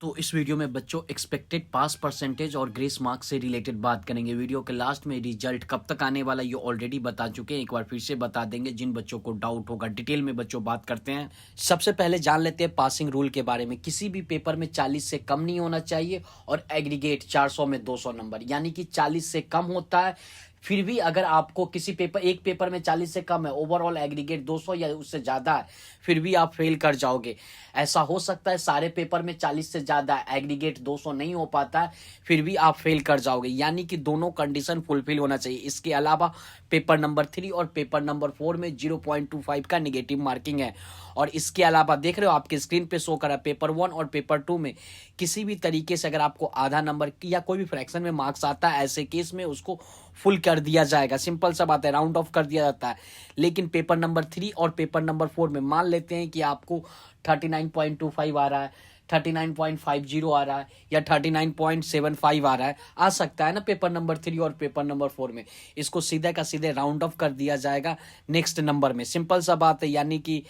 तो इस वीडियो में बच्चों एक्सपेक्टेड पास परसेंटेज और ग्रेस मार्क्स से रिलेटेड बात करेंगे। वीडियो के लास्ट में रिजल्ट कब तक आने वाला ये ऑलरेडी बता चुके हैं, एक बार फिर से बता देंगे जिन बच्चों को डाउट होगा। डिटेल में बच्चों बात करते हैं। सबसे पहले जान लेते हैं पासिंग रूल के बारे में। किसी भी पेपर में 40 से कम नहीं होना चाहिए और एग्रीगेट 400 में 200 नंबर, यानी कि 40 से कम होता है। फिर भी अगर आपको किसी पेपर एक पेपर में 40 से कम है, ओवरऑल एग्रीगेट 200 या उससे ज़्यादा है, फिर भी आप फेल कर जाओगे। ऐसा हो सकता है सारे पेपर में 40 से ज़्यादा एग्रीगेट 200 नहीं हो पाता है, फिर भी आप फेल कर जाओगे, यानी कि दोनों कंडीशन फुलफिल होना चाहिए। इसके अलावा पेपर नंबर 3 और पेपर नंबर 4 में 0.25 का नेगेटिव मार्किंग है। और इसके अलावा देख रहे हो आपके स्क्रीन पे शो करा पेपर 1 और पेपर 2 में किसी भी तरीके से अगर आपको आधा नंबर या कोई भी फ्रैक्शन में मार्क्स आता है, ऐसे केस में उसको फुल कर दिया जाएगा। सिंपल सा बात है, राउंड ऑफ कर दिया जाता है। लेकिन पेपर नंबर 3 और पेपर नंबर 4 में मान लेते हैं कि आपको 39.25 आ रहा है, 39.50 आ रहा है या 39.75 आ रहा है, आ सकता है ना पेपर नंबर 3 और पेपर नंबर 4 में। इसको सीधे का सीधे राउंड ऑफ कर दिया जाएगा नेक्स्ट नंबर में। सिंपल सा बात है, यानी कि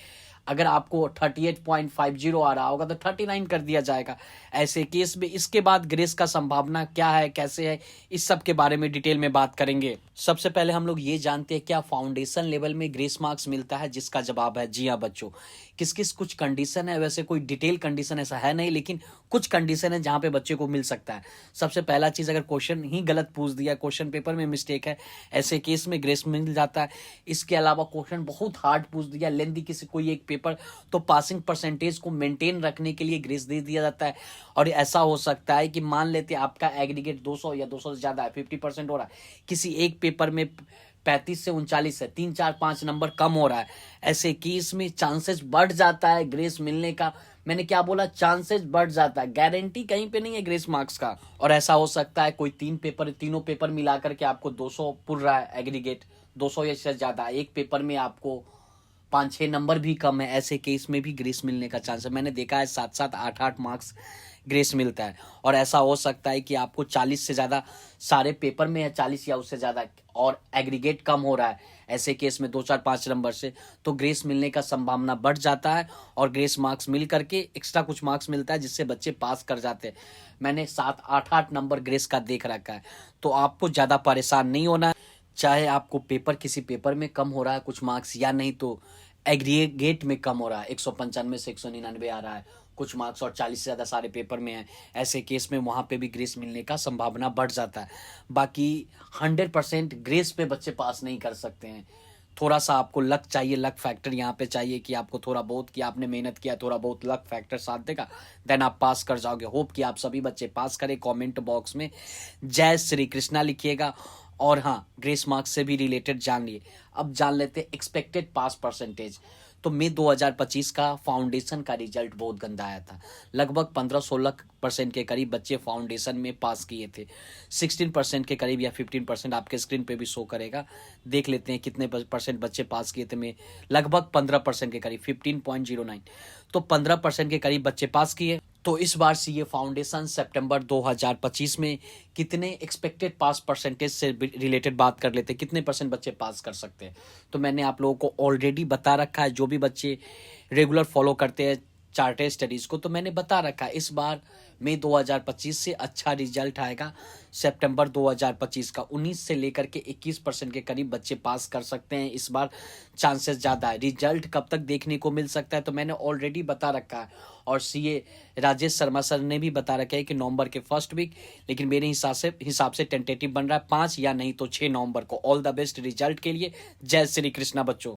अगर आपको 38.50 आ रहा होगा तो 39 कर दिया जाएगा ऐसे केस में। इसके बाद ग्रेस का संभावना क्या है, कैसे है, इस सब के बारे में डिटेल में बात करेंगे। सबसे पहले हम लोग ये जानते हैं क्या फाउंडेशन लेवल में ग्रेस मार्क्स मिलता है, जिसका जवाब है जी हाँ बच्चों। किस किस कुछ कंडीशन है, वैसे कोई डिटेल कंडीशन ऐसा है नहीं, लेकिन कुछ कंडीशन है जहां पे बच्चे को मिल सकता है। सबसे पहला चीज, अगर क्वेश्चन ही गलत पूछ दिया, क्वेश्चन पेपर में मिस्टेक है, ऐसे केस में ग्रेस मिल जाता है। इसके अलावा क्वेश्चन बहुत हार्ड पूछ दिया, लेंथी किसी कोई एक पेपर, तो पासिंग परसेंटेज को मेंटेन रखने के लिए ग्रेस दे दिया जाता है। और ऐसा हो सकता है कि मान लेते हैं आपका एग्रीगेट 200 या 200 से ज्यादा है, 50% हो रहा है, किसी एक पेपर में 35 से 39 है, 3 4 5 नंबर कम हो रहा है, ऐसे केस में चांसेस बढ़ जाता है ग्रेस मिलने का। मैंने क्या बोला, चांसेस बढ़ जाता है, गारंटी कहीं पे नहीं है ग्रेस मार्क्स का। और ऐसा हो सकता है कोई तीनों पेपर मिलाकर के आपको 200 पुर रहा है एग्रीगेट 200 या से ज्यादा, एक पेपर में आपको 5-6 नंबर भी कम है, ऐसे केस में भी ग्रेस मिलने का चांस है। मैंने देखा है 7-7 8-8 मार्क्स ग्रेस मिलता है। और ऐसा हो सकता है कि आपको 40 से ज़्यादा सारे पेपर में है, 40 या उससे ज़्यादा, और एग्रीगेट कम हो रहा है, ऐसे केस में 2-4-5 नंबर से, तो ग्रेस मिलने का संभावना बढ़ जाता है। और ग्रेस मार्क्स मिल करके एक्स्ट्रा कुछ मार्क्स मिलता है जिससे बच्चे पास कर जाते हैं। मैंने 7-8 नंबर ग्रेस का देख रखा है, तो आपको ज़्यादा परेशान नहीं होना है। चाहे आपको पेपर किसी पेपर में कम हो रहा है कुछ मार्क्स, या नहीं तो एग्रीगेट में कम हो रहा है, 195 से 199 आ रहा है कुछ मार्क्स, और 40 से ज़्यादा सारे पेपर में है, ऐसे केस में वहाँ पे भी ग्रेस मिलने का संभावना बढ़ जाता है। बाकी 100% ग्रेस पे बच्चे पास नहीं कर सकते हैं। थोड़ा सा आपको लक चाहिए, लक फैक्टर यहाँ पे चाहिए कि आपको थोड़ा बहुत, कि आपने मेहनत किया, थोड़ा बहुत लक फैक्टर साथ देगा, देन आप पास कर जाओगे। होप कि आप सभी बच्चे पास करें। कमेंट बॉक्स में जय श्री कृष्णा लिखिएगा। और हाँ, ग्रेस मार्क्स से भी रिलेटेड जान लिए। अब जान लेते हैं एक्सपेक्टेड पास परसेंटेज। तो मई 2025 का फाउंडेशन का रिजल्ट बहुत गंदा आया था। लगभग 15-16% के करीब बच्चे फाउंडेशन में पास किए थे। 16% के करीब या 15%, आपके स्क्रीन पे भी शो करेगा, देख लेते हैं कितने परसेंट बच्चे पास किए थे। में लगभग 15% के करीब, 15.09, तो 15% के करीब बच्चे पास किए। तो इस बार सीए फाउंडेशन सितंबर 2025 में कितने एक्सपेक्टेड पास परसेंटेज से रिलेटेड बात कर लेते हैं, कितने परसेंट बच्चे पास कर सकते हैं। तो मैंने आप लोगों को ऑलरेडी बता रखा है, जो भी बच्चे रेगुलर फॉलो करते हैं चार्टेड स्टडीज़ को, तो मैंने बता रखा है इस बार मई 2025 से अच्छा रिजल्ट आएगा। सितंबर 2025 का 19 से लेकर के 21% के करीब बच्चे पास कर सकते हैं इस बार, चांसेस ज़्यादा है। रिजल्ट कब तक देखने को मिल सकता है तो मैंने ऑलरेडी बता रखा है, और सीए राजेश शर्मा सर ने भी बता रखा है कि नवंबर के फर्स्ट वीक, लेकिन मेरे हिसाब से टेंटेटिव बन रहा है 5 या नहीं तो 6 नवंबर को। ऑल द बेस्ट रिजल्ट के लिए। जय श्री कृष्णा बच्चों।